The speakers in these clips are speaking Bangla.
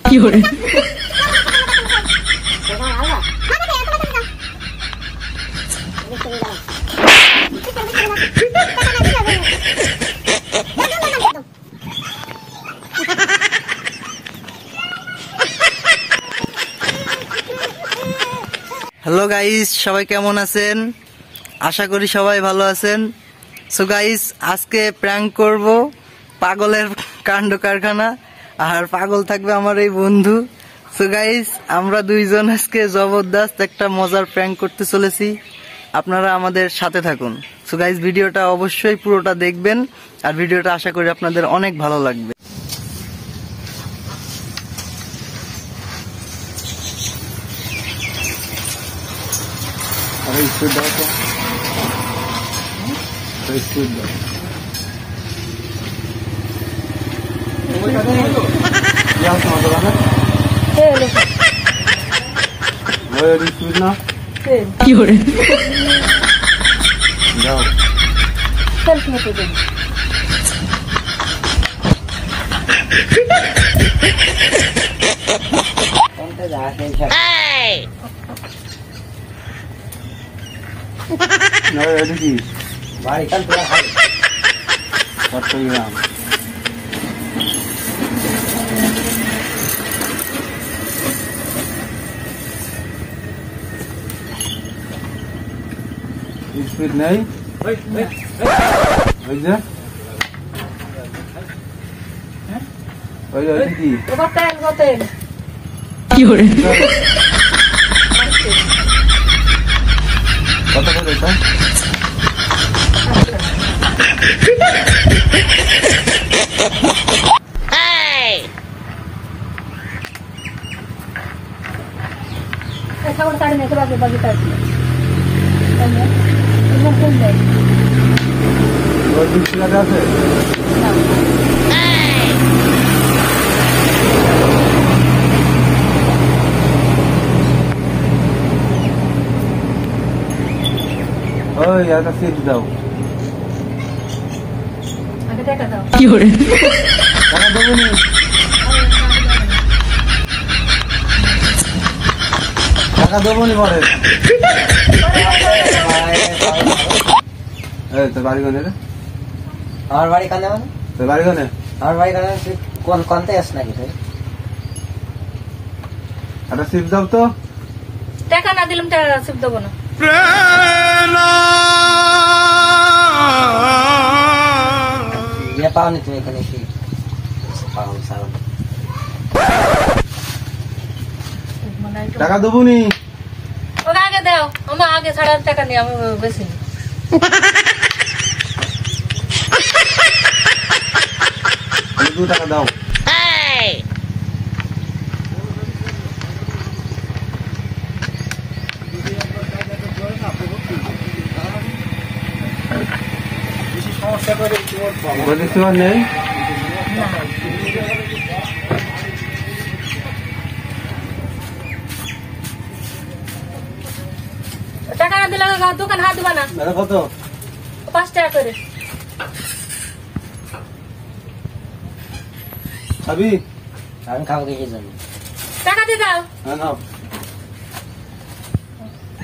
কি করে হ্যালো গাইস, সবাই কেমন আছেন? আশা করি সবাই ভালো আছেন। সো গাইস, আজকে প্র্যাঙ্ক করব, পাগলের কাণ্ড কারখানা, আর পাগল থাকবে আমার এই বন্ধু। সো গাইস, আমরা দুইজন আজকে জবরদস্ত একটা মজার প্র্যাঙ্ক করতে চলেছি, আপনারা আমাদের সাথে থাকুন। সো গাইস, ভিডিওটা অবশ্যই পুরোটা দেখবেন, আর ভিডিওটা আশা করি আপনাদের অনেক ভালো লাগবে। স্পিড দাও তো, স্পিড দাও। স্পিড না কি করে যাও। বাড়ি কাল তোরা খাই চট্টগ্রাম। স্পিড নেই, ওই যে ওই কি কি করে কত করে এটা? আছে ওই একটা সিট দাও। কি করে টাকা দেবো নি, টাকা দেবো নি পরে। তোর বাড়ি কোনে রে? আমার বাড়ি কানে মানে তোর বাড়ি কোনে? আমার বাড়ি কানে কোন কোনতে আস নাকি তুই? একটা সিট দাও তো। টাকা না দিলাম টাকা সিপ দেবো না। ইয়ে পাওনি তুমি এখানে কি পাগল সাগল টাকা দেবো নি, ওকে আগে দাও, আমার আগে ছাড়া টাকা নিয়ে আমি বেশি নি। দু টাকা দাও। নেই টাকা না দিলে দোকান হাত দেবা না। কত? 5 টাকা করে খাবি? আমি খাবো কি জানি টাকা দিয়ে দাও। হ্যাঁ নাও,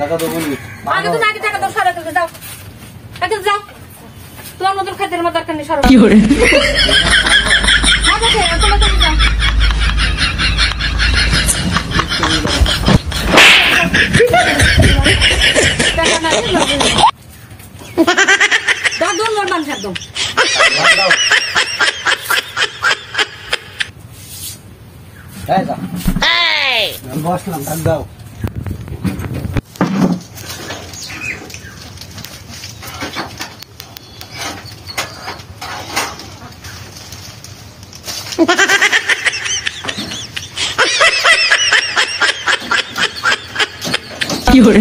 টাকা দেবো নি। আগে তুমি আগে টাকা দাও, সারা তুমি দাও, আগে যাও। তোমার মতন খাইতে আমার দরকার নেই, সরো। কি করে একদম বসলাম, টাকা দাও। কি করে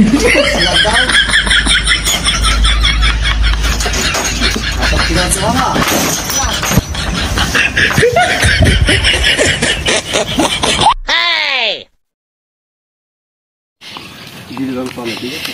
ডিজিটাল ফোনে, ঠিক আছে?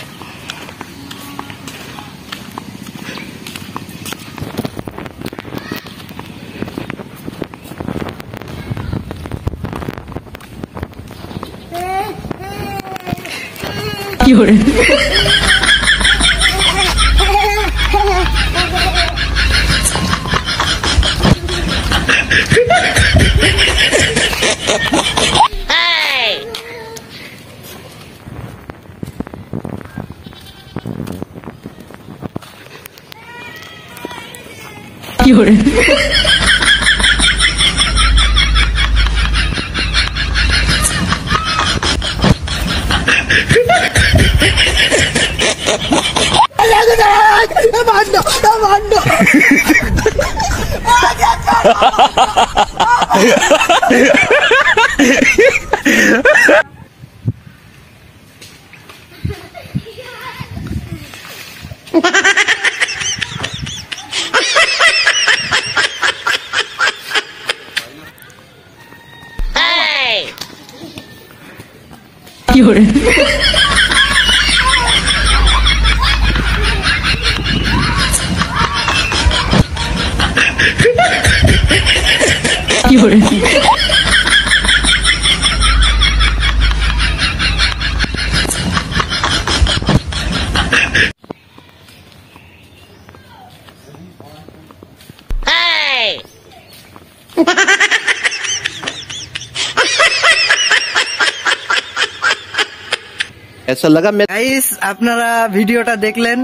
ऐसा लगा मैं গাইস আপনারা ভিডিওটা দেখলেন,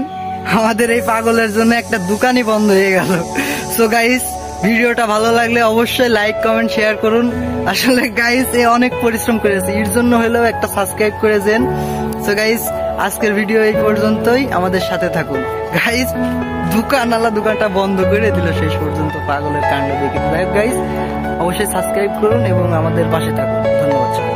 আমাদের এই পাগলের জন্য একটা দোকানই বন্ধ হয়ে গেল। সো গাইস ভিডিওটা ভালো লাগলে অবশ্যই লাইক কমেন্ট শেয়ার করুন। আসলে গাইস এ অনেক পরিশ্রম করেছে, এর জন্য হলেও একটা সাবস্ক্রাইব করে দেন। সো গাইস আজকের ভিডিও এই পর্যন্তই, আমাদের সাথে থাকুন। গাইস দোকানটা বন্ধ করে দিল শেষ পর্যন্ত পাগলের কাণ্ড দেখে। গাইস অবশ্যই সাবস্ক্রাইব করুন এবং আমাদের পাশে থাকুন। ধন্যবাদ।